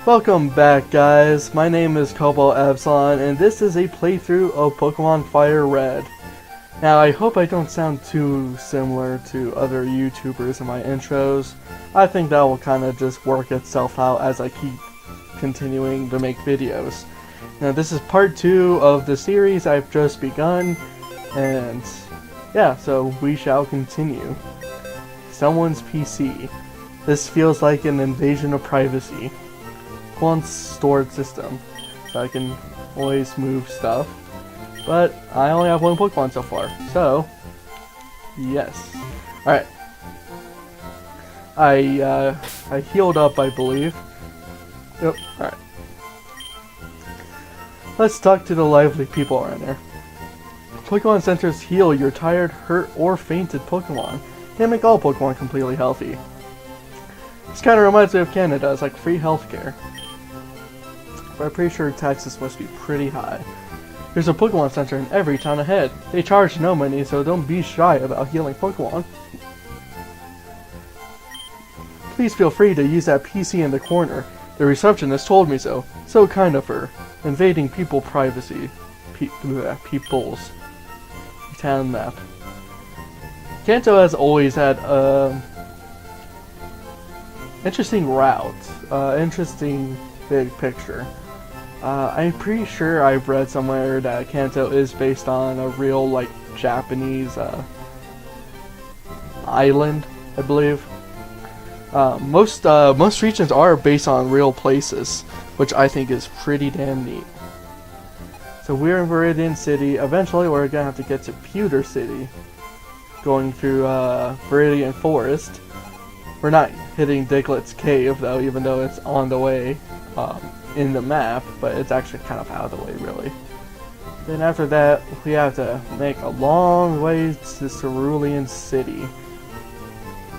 Welcome back, guys. My name is Cobalt Epsilon, and this is a playthrough of Pokemon Fire Red. Now, I hope I don't sound too similar to other YouTubers in my intros. I think that will kind of just work itself out as I keep continuing to make videos. Now, this is part 2 of the series I've just begun, and yeah, so we shall continue. Someone's PC. This feels like an invasion of privacy. One stored system, so I can always move stuff, but I only have one Pokemon so far, so yes. Alright, I healed up, I believe. Yep. Alright, let's talk to the lively people around there. Pokemon centers heal your tired, hurt, or fainted Pokemon. They make all Pokemon completely healthy. This kind of reminds me of Canada. It's like free healthcare. But I'm pretty sure taxes must be pretty high. There's a Pokemon Center in every town ahead. They charge no money, so don't be shy about healing Pokemon. Please feel free to use that PC in the corner. The receptionist told me so. So kind of her. Invading people's privacy. People's town map. Kanto has always had interesting route. Interesting big picture. I'm pretty sure I've read somewhere that Kanto is based on a real, like, Japanese island, I believe. Most regions are based on real places, which I think is pretty damn neat. So we're in Viridian City. Eventually, we're gonna have to get to Pewter City, going through Viridian Forest. We're not hitting Diglett's Cave, though, even though it's on the way. In the map, but it's actually kind of out of the way, really. Then after that, we have to make a long way to Cerulean City.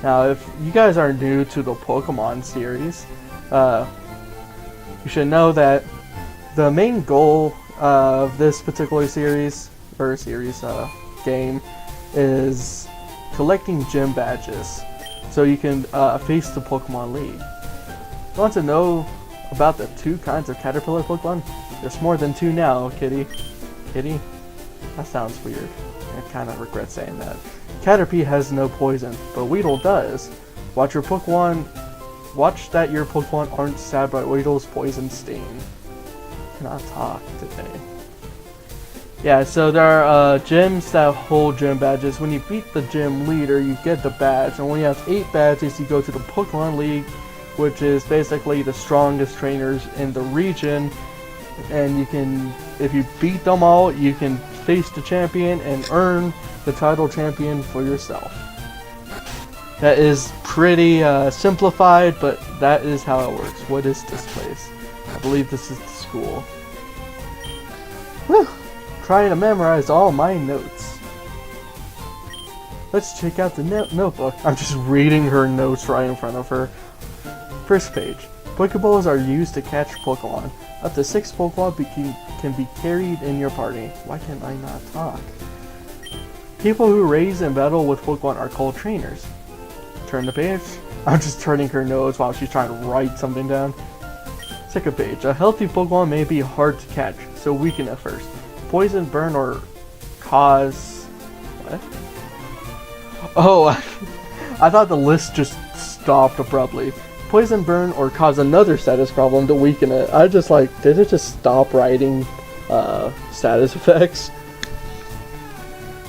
Now, if you guys are new to the Pokemon series, you should know that the main goal of this particular game is collecting gym badges, so you can face the Pokemon League. You want to know about the two kinds of caterpillar Pokemon? There's more than two now, Kitty. Kitty? That sounds weird. I kind of regret saying that. Caterpie has no poison, but Weedle does. Watch that your Pokemon aren't stabbed by Weedle's poison sting. I cannot talk today. Yeah, so there are gyms that hold gym badges. When you beat the gym leader, you get the badge. And when you have 8 badges, you go to the Pokemon League, which is basically the strongest trainers in the region, and you can, if you beat them all, you can face the champion and earn the title champion for yourself. That is pretty simplified, but that is how it works. What is this place? I believe this is the school. Whew! Trying to memorize all my notes. Let's check out the notebook. I'm just reading her notes right in front of her. First page. Pokeballs are used to catch Pokemon. Up to 6 Pokemon can be carried in your party. Why can I not talk? People who raise and battle with Pokemon are called trainers. Turn the page. I'm just turning her notes while she's trying to write something down. Second page. A healthy Pokemon may be hard to catch, so weaken at first. Poison, burn, or cause... What? Oh, I thought the list just stopped abruptly. Poison, burn, or cause another status problem to weaken it. I just like, did it just stop writing status effects?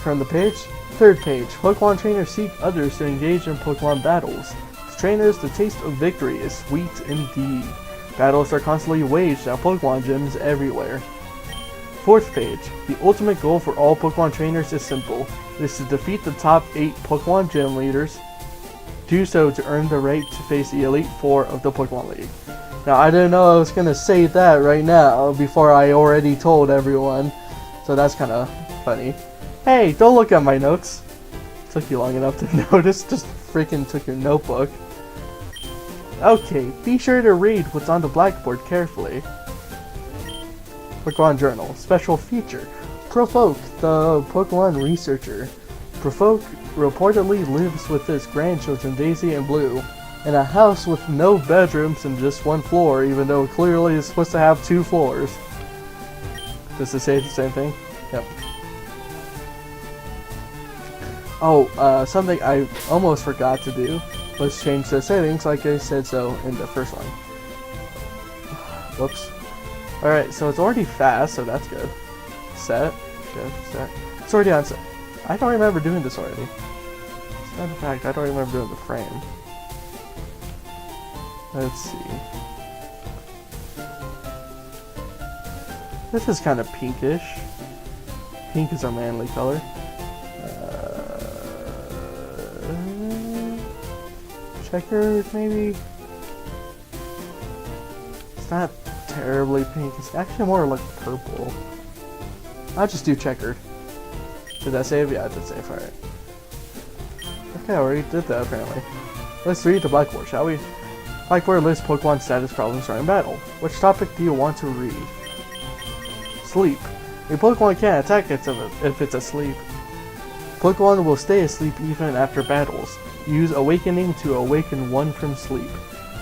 Turn the page. Third page. Pokemon trainers seek others to engage in Pokemon battles. To trainers, the taste of victory is sweet indeed. Battles are constantly waged at Pokemon gyms everywhere. Fourth page. The ultimate goal for all Pokemon trainers is simple. It is to defeat the top 8 Pokemon gym leaders. Do so to earn the right to face the Elite Four of the Pokemon League. Now, I didn't know I was going to say that right now before I already told everyone. So that's kind of funny. Hey, don't look at my notes. Took you long enough to notice. Just freaking took your notebook. Okay, be sure to read what's on the blackboard carefully. Pokemon Journal. Special feature. Provoke, the Pokemon researcher. Provoke reportedly lives with his grandchildren Daisy and Blue. In a house with no bedrooms and just one floor, even though it clearly is supposed to have 2 floors. Does it say the same thing? Yep. Oh, something I almost forgot to do was change the settings like I said so in the first one. Whoops. Alright, so it's already fast, so that's good. Set. Good. Set. It's already on set. I don't remember doing this already. As a matter of fact, I don't remember doing the frame. Let's see. This is kind of pinkish. Pink is a manly color. Checkered, maybe? It's not terribly pink. It's actually more like purple. I'll just do checkered. Did that save? Yeah, it did save. Alright. Okay, I already did that apparently. Let's read the blackboard, shall we? Blackboard lists Pokemon status problems during battle. Which topic do you want to read? Sleep. A Pokemon can't attack if it's asleep. Pokemon will stay asleep even after battles. Use Awakening to awaken one from sleep.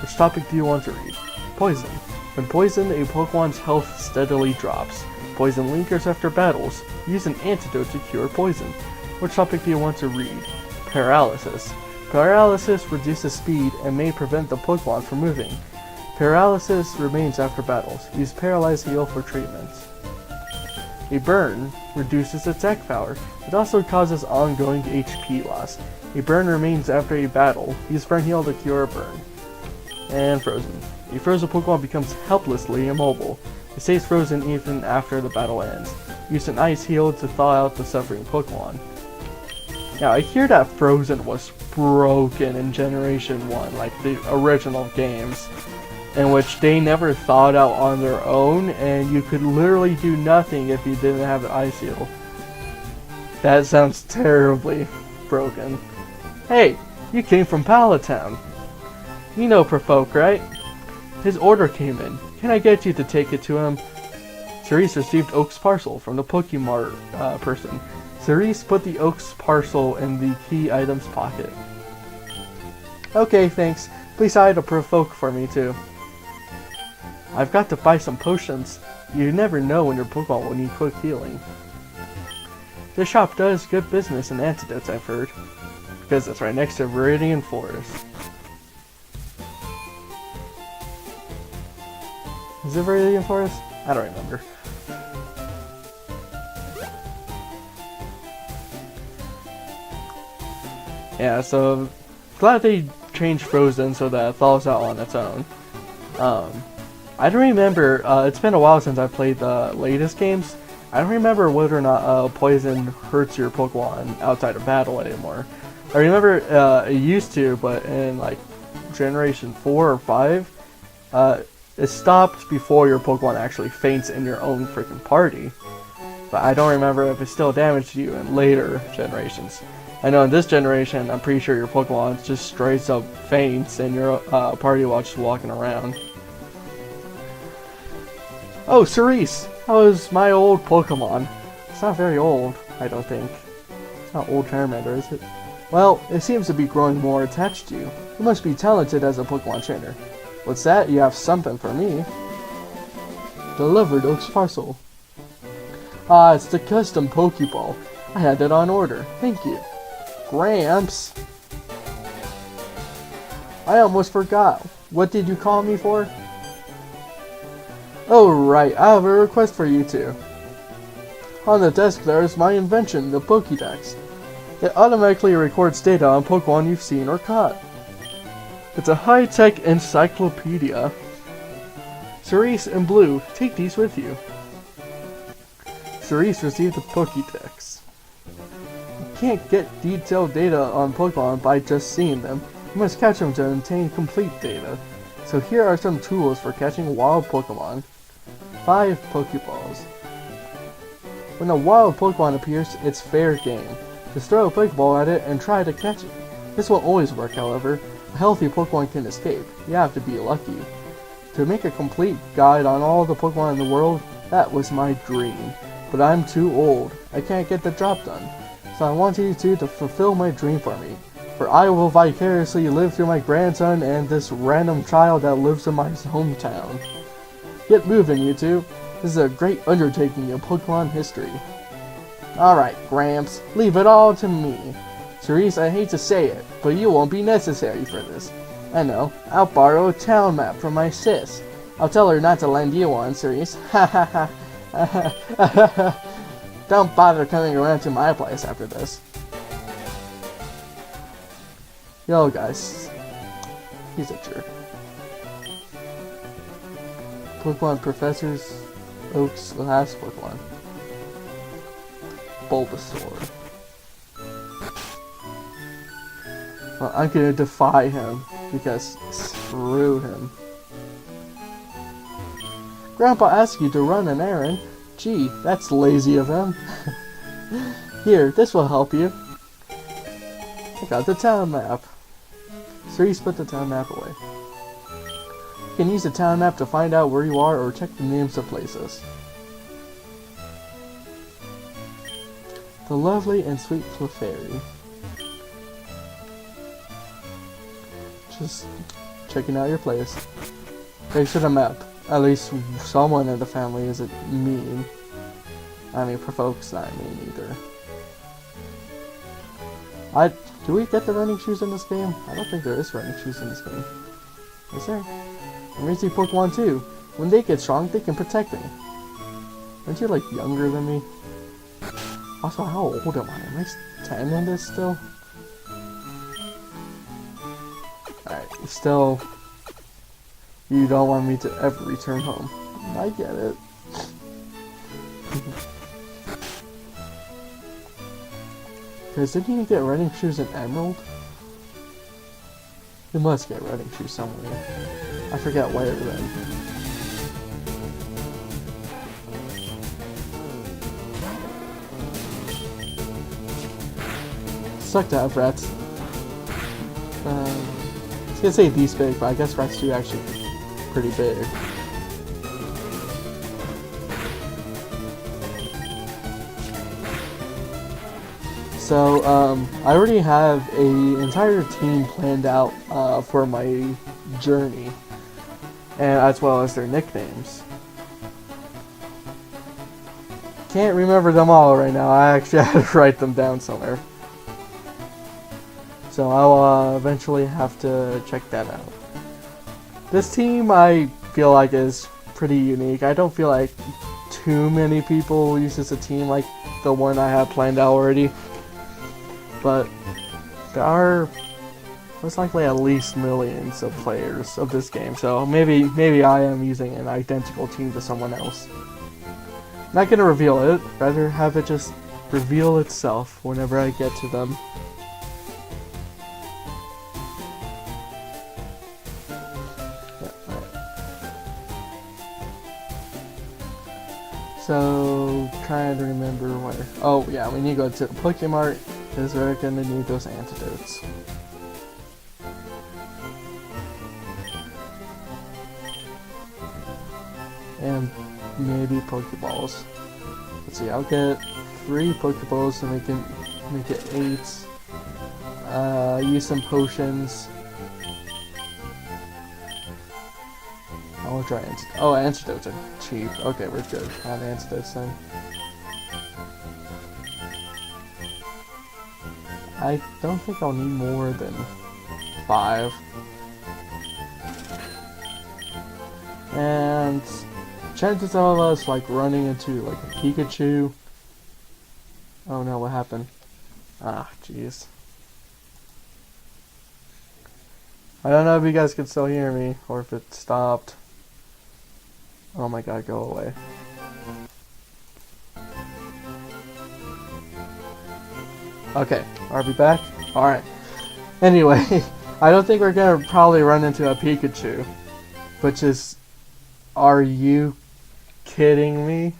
Which topic do you want to read? Poison. When poisoned, a Pokemon's health steadily drops. Poison lingers after battles. Use an antidote to cure poison. Which topic do you want to read? Paralysis. Paralysis reduces speed and may prevent the Pokemon from moving. Paralysis remains after battles. Use Paralyze Heal for treatments. A burn reduces attack power. It also causes ongoing HP loss. A burn remains after a battle. Use Burn Heal to cure a burn. And frozen. A frozen Pokemon becomes helplessly immobile. It stays frozen even after the battle ends. Use an Ice Heal to thaw out the suffering Pokemon. Now, I hear that Frozen was broken in Generation 1, like the original games, in which they never thawed out on their own, and you could literally do nothing if you didn't have an Ice Heal. That sounds terribly broken. Hey, you came from Palatown. You know Provoke, right? His order came in. Can I get you to take it to him? Cerise received Oak's parcel from the Pokemart person. Cerise put the Oak's parcel in the key item's pocket. Okay, thanks. Please hide a Provoke for me too. I've got to buy some potions. You never know when your Pokemon will need quick healing. This shop does good business in antidotes, I've heard. Because it's right next to Viridian Forest. Is it Viridian Forest? I don't remember. Yeah, so glad they changed Frozen so that it thaws out on its own. I don't remember, it's been a while since I played the latest games. I don't remember whether or not poison hurts your Pokemon outside of battle anymore. I remember it used to, but in like Generation 4 or 5, it stopped before your Pokemon actually faints in your own freaking party. But I don't remember if it still damaged you in later generations. I know in this generation, I'm pretty sure your Pokemon just straight up faints in your party while just walking around. Oh, Cerise! How is my old Pokemon? It's not very old, I don't think. It's not old Charmander, is it? Well, it seems to be growing more attached to you. You must be talented as a Pokemon trainer. What's that? You have something for me. Delivered Oak's parcel. Ah, it's the custom Pokeball. I had that on order. Thank you. Gramps! I almost forgot. What did you call me for? Oh right, I have a request for you two. On the desk there is my invention, the Pokédex. It automatically records data on Pokemon you've seen or caught. It's a high-tech encyclopedia. Cerise and Blue, take these with you. Cerise received the Pokédex. You can't get detailed data on Pokemon by just seeing them. You must catch them to obtain complete data. So here are some tools for catching wild Pokemon. 5 Pokeballs. When a wild Pokemon appears, it's fair game. Just throw a Pokeball at it and try to catch it. This won't always work, however. A healthy Pokemon can escape. You have to be lucky. To make a complete guide on all the Pokemon in the world, that was my dream. But I'm too old. I can't get the job done. So I want you two to fulfill my dream for me. For I will vicariously live through my grandson and this random child that lives in my hometown. Get moving, you two. This is a great undertaking in Pokemon history. Alright, Gramps, leave it all to me. Cerise, I hate to say it, but you won't be necessary for this. I know, I'll borrow a town map from my sis. I'll tell her not to lend you one, Cerise. Ha ha ha. Don't bother coming around to my place after this. Yo, guys. He's a jerk. Pokemon Professors Oak's last Pokemon. Bulbasaur. Well, I'm gonna defy him, because screw him. Grandpa asked you to run an errand. Gee, that's lazy of him. Here, this will help you. I got the town map. Cerise put the town map away. You can use the town map to find out where you are or check the names of places. The lovely and sweet Clefairy. Just checking out your place. Thanks for the map. At least someone in the family isn't mean. I mean, Provoke's not mean either. Do we get the running shoes in this game? I don't think there is running shoes in this game. Is there? Emergency Pokemon too. When they get strong, they can protect me. Aren't you like younger than me? Also, how old am I? Am I 10 in this still? Alright, still... You don't want me to ever return home. I get it. Because didn't you get running shoes in Emerald? You must get running shoes somewhere. I forget where then. Suck to have rats. I was gonna say these big, but I guess rats do actually pretty big. So, I already have an entire team planned out for my journey, and as well as their nicknames. Can't remember them all right now. I actually had to write them down somewhere. So I'll eventually have to check that out. This team I feel like is pretty unique. I don't feel like too many people use this a team like the one I have planned out already. But there are most likely at least millions of players of this game, so maybe I am using an identical team to someone else. Not gonna reveal it, rather have it just reveal itself whenever I get to them. So, trying to remember where. Oh, yeah, we need to go to the Pokemart because we're gonna need those antidotes. And maybe Pokeballs. Let's see, I'll get 3 Pokeballs so we can make it 8. Use some potions. I will try antidotes. Oh, antidotes are cheap. Okay, we're good. I have antidotes then. I don't think I'll need more than 5. And chances of us like running into like a Pikachu. Oh no, what happened? Ah, jeez. I don't know if you guys can still hear me or if it stopped. Oh my god, go away. Okay, are we back? Alright. Anyway, I don't think we're gonna probably run into a Pikachu. Which is... Are you kidding me?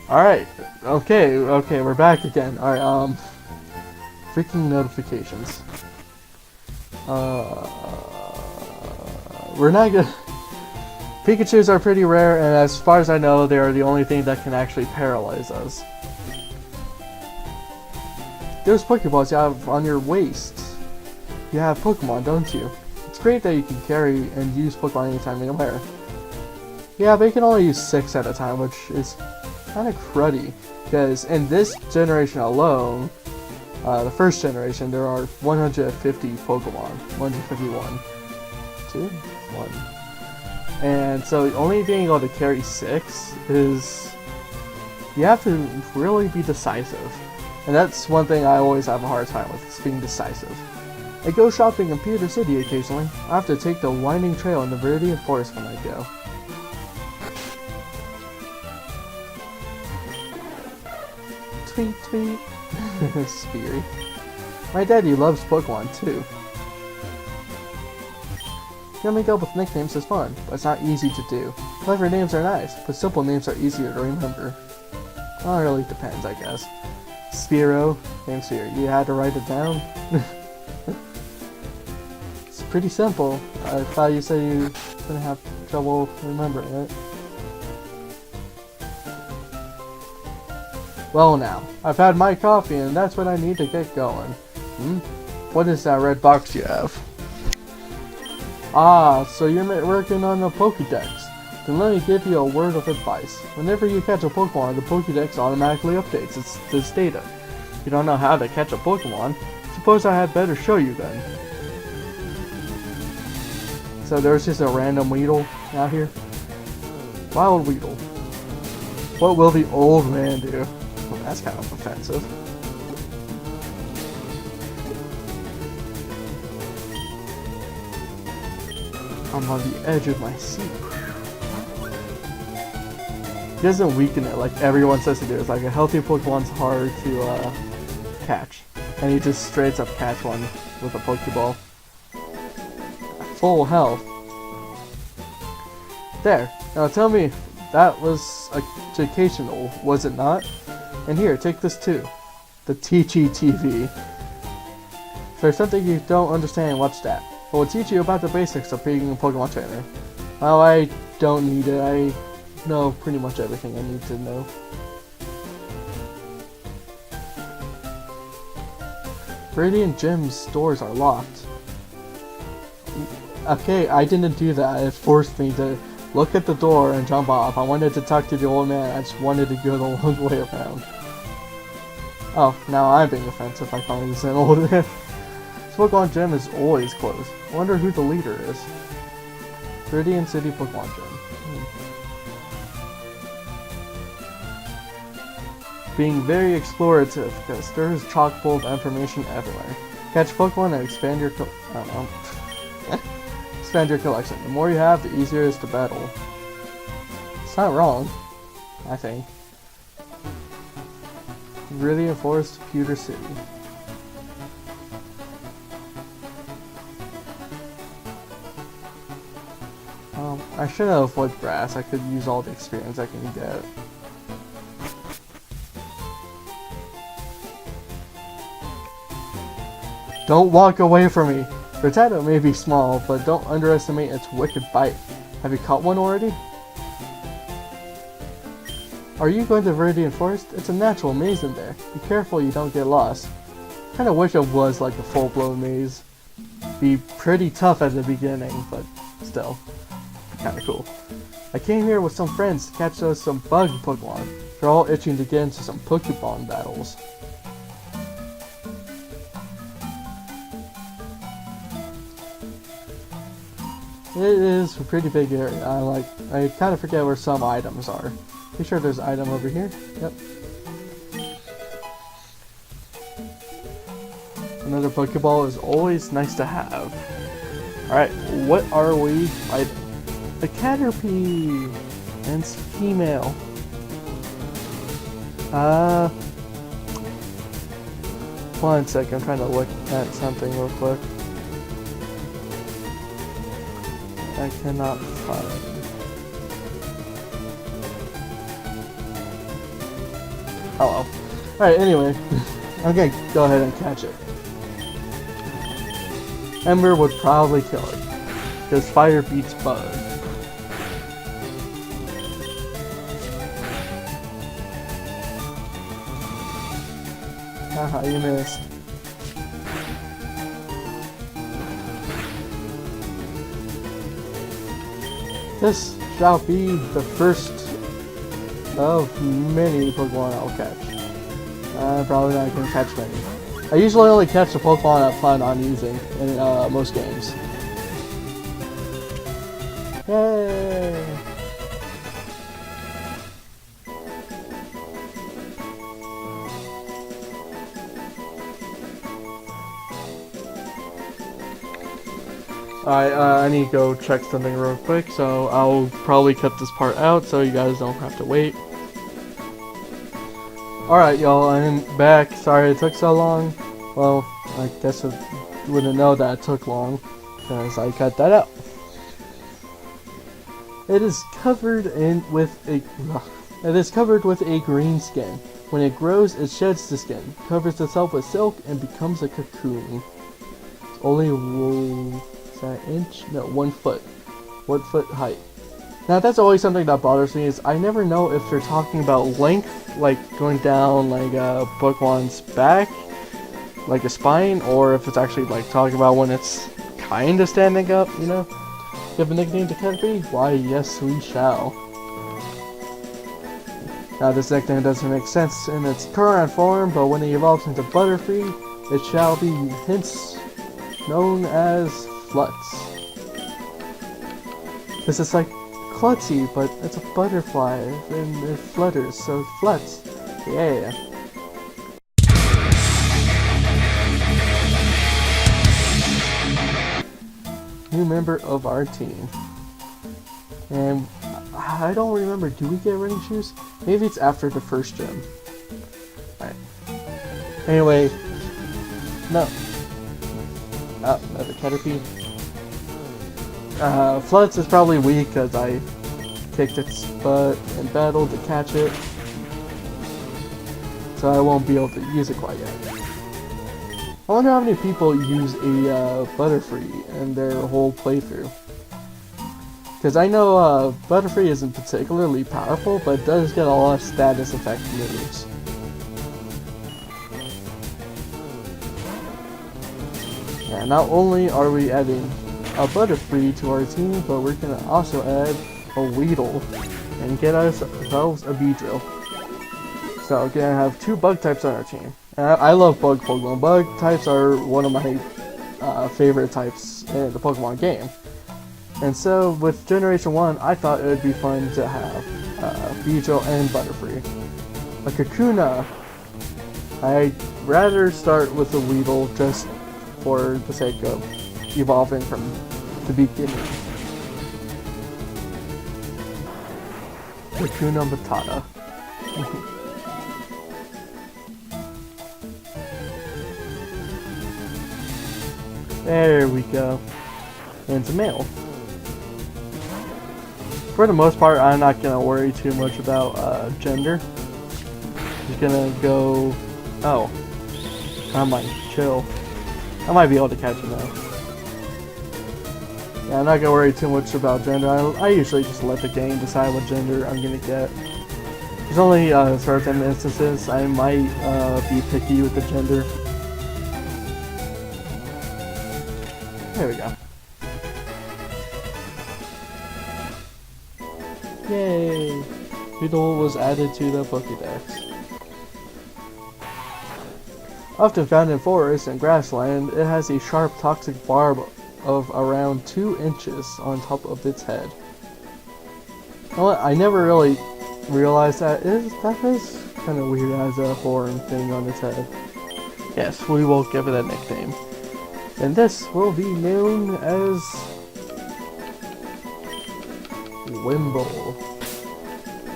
Alright, okay, we're back again. Alright, freaking notifications. We're not gonna... Pikachus are pretty rare, and as far as I know, they are the only thing that can actually paralyze us. those Pokeballs you have on your waist. You have Pokemon, don't you? It's great that you can carry and use Pokemon anytime anywhere. Yeah, but you can only use 6 at a time, which is kind of cruddy. Because in this generation alone, the first generation, there are 150 Pokemon. 151. 2? 1. And so only being able to carry 6 is... You have to really be decisive. And that's one thing I always have a hard time with, is being decisive. I go shopping in Pewter City occasionally. I have to take the winding trail in the Viridian Forest when I go. Tweet, tweet. Speary. My daddy loves Pokemon too. Coming up with nicknames is fun, but it's not easy to do. Clever names are nice, but simple names are easier to remember. Well, it really depends, I guess. Spearow, name's Spear. You had to write it down? It's pretty simple. I thought you said you didn't have trouble remembering it. Well now, I've had my coffee and that's when I need to get going. What is that red box you have? Ah, so you're working on the Pokédex. Then let me give you a word of advice. Whenever you catch a Pokemon, the Pokédex automatically updates its data. If you don't know how to catch a Pokemon, suppose I had better show you then. So there's just a random Weedle out here. Wild Weedle. What will the old man do? Well, that's kind of offensive. I'm on the edge of my seat. He doesn't weaken it like everyone says to do. It's like a healthy Pokemon's hard to catch. And he just straight up catch one with a Pokeball. Full health. There. Now tell me, that was educational, was it not? And here, take this too. The Teachy TV. If there's something you don't understand, watch that. It will teach you about the basics of being a Pokemon trainer. Well, I don't need it. I know pretty much everything I need to know. Viridian Gym's doors are locked. Okay, I didn't do that. It forced me to look at the door and jump off. I wanted to talk to the old man. I just wanted to go the long way around. Oh, now I'm being offensive. I finally said old man. This Pokemon Gym is always closed. I wonder who the leader is. Viridian City Pokemon Gym. Being very explorative, because there's chock full of information everywhere. Catch Pokemon and expand your expand your collection. The more you have, the easier it is to battle. It's not wrong, I think. Viridian Forest, Pewter City. I should have avoided grass. I could use all the experience I can get. Don't walk away from me! Rattata may be small, but don't underestimate its wicked bite. Have you caught one already? Are you going to Viridian Forest? It's a natural maze in there. Be careful you don't get lost. Kinda wish it was like a full-blown maze. Be pretty tough at the beginning, but still. Kinda cool. I came here with some friends to catch us some bug Pokemon. They're all itching to get into some Pokemon battles. It is a pretty big area. I kind of forget where some items are. Pretty sure there's an item over here. Yep. Another Pokeball is always nice to have. Alright, what are we fighting? A Caterpie! And it's female. One sec, I'm trying to look at something real quick. I cannot find. Oh well. Alright, anyway. I'm gonna go ahead and catch it. Ember would probably kill it. Because fire beats bug. Haha, you missed. This shall be the first of many Pokemon I'll catch. Probably not gonna catch many. I usually only catch the Pokemon I plan on using in most games. Yay! Alright, I need to go check something real quick, so I'll probably cut this part out so you guys don't have to wait. Alright y'all, I'm back. Sorry it took so long. Well, I guess you wouldn't know that it took long, because I cut that out. It is covered with a green skin. When it grows, it sheds the skin, covers itself with silk, and becomes a cocoon. It's only 1 foot. 1 foot height. Now that's always something that bothers me, is I never know if they're talking about length, like going down like a Pokemon's back, like a spine, or if it's actually like talking about when it's kinda standing up, you know? You have a nickname to Caterpie? Why yes we shall. Now this nickname doesn't make sense in its current form, but when it evolves into Butterfree, it shall be hence known as Flutz. This is like Klutzy, but it's a butterfly and it flutters, so Flutz. Yeah. New member of our team. And I don't remember, do we get running shoes? Maybe it's after the first gym. Alright. Anyway. No. Oh, another Caterpie. Flutz is probably weak because I kicked its butt in battle to catch it. So I won't be able to use it quite yet. I wonder how many people use a Butterfree in their whole playthrough. Because I know Butterfree isn't particularly powerful, but it does get a lot of status effect moves. Yeah, not only are we adding a Butterfree to our team, but we're gonna also add a Weedle and get ourselves a Beedrill. So we're gonna have 2 bug types on our team. And I love bug Pokemon. Bug types are one of my favorite types in the Pokemon game. And so with Generation 1, I thought it would be fun to have Beedrill and Butterfree. A Kakuna, I'd rather start with a Weedle just for the sake of evolving from the beginning. Kakuna Matata. There we go. And it's a male. For the most part, I'm not gonna worry too much about gender. Just gonna go. Oh, I might chill. I might be able to catch him though. Yeah, I'm not gonna worry too much about gender. I usually just let the game decide what gender I'm gonna get. There's only certain instances I might be picky with the gender. There we go. Yay! Beedrill was added to the Pokédex. Often found in forests and grassland, it has a sharp toxic barb of around 2 inches on top of its head. You know what? I never really realized that. That is kind of weird as a horn thing on its head. Yes, we will give it a nickname. And this will be known as Wimble.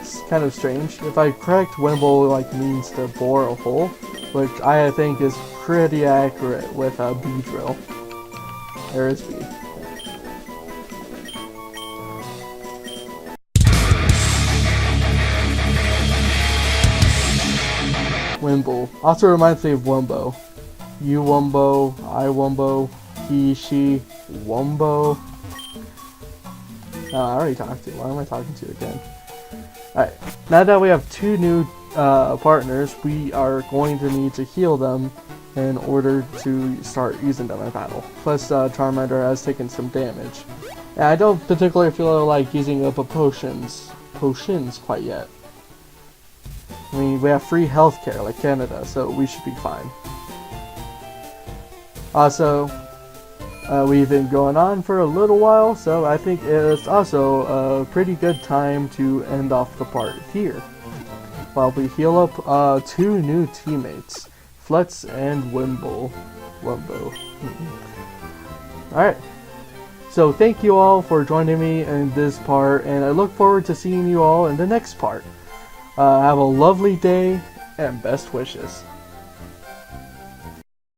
It's kind of strange. If I correct, Wimble like means to bore a hole, which I think is pretty accurate with a Beedrill. There is B. Wimble. Also reminds me of Wumbo. You Wumbo, I Wumbo, he, she, Wumbo. I already talked to you. Why am I talking to you again? Alright, now that we have 2 new partners, we are going to need to heal them in order to start using them in battle. Plus, Charmander has taken some damage. And I don't particularly feel like using up potions quite yet. I mean, we have free healthcare like Canada, so we should be fine. Also, we've been going on for a little while, so I think it's also a pretty good time to end off the part here. While we heal up 2 new teammates, Flutz and Wumbo. Alright, so thank you all for joining me in this part, and I look forward to seeing you all in the next part. Have a lovely day, and best wishes.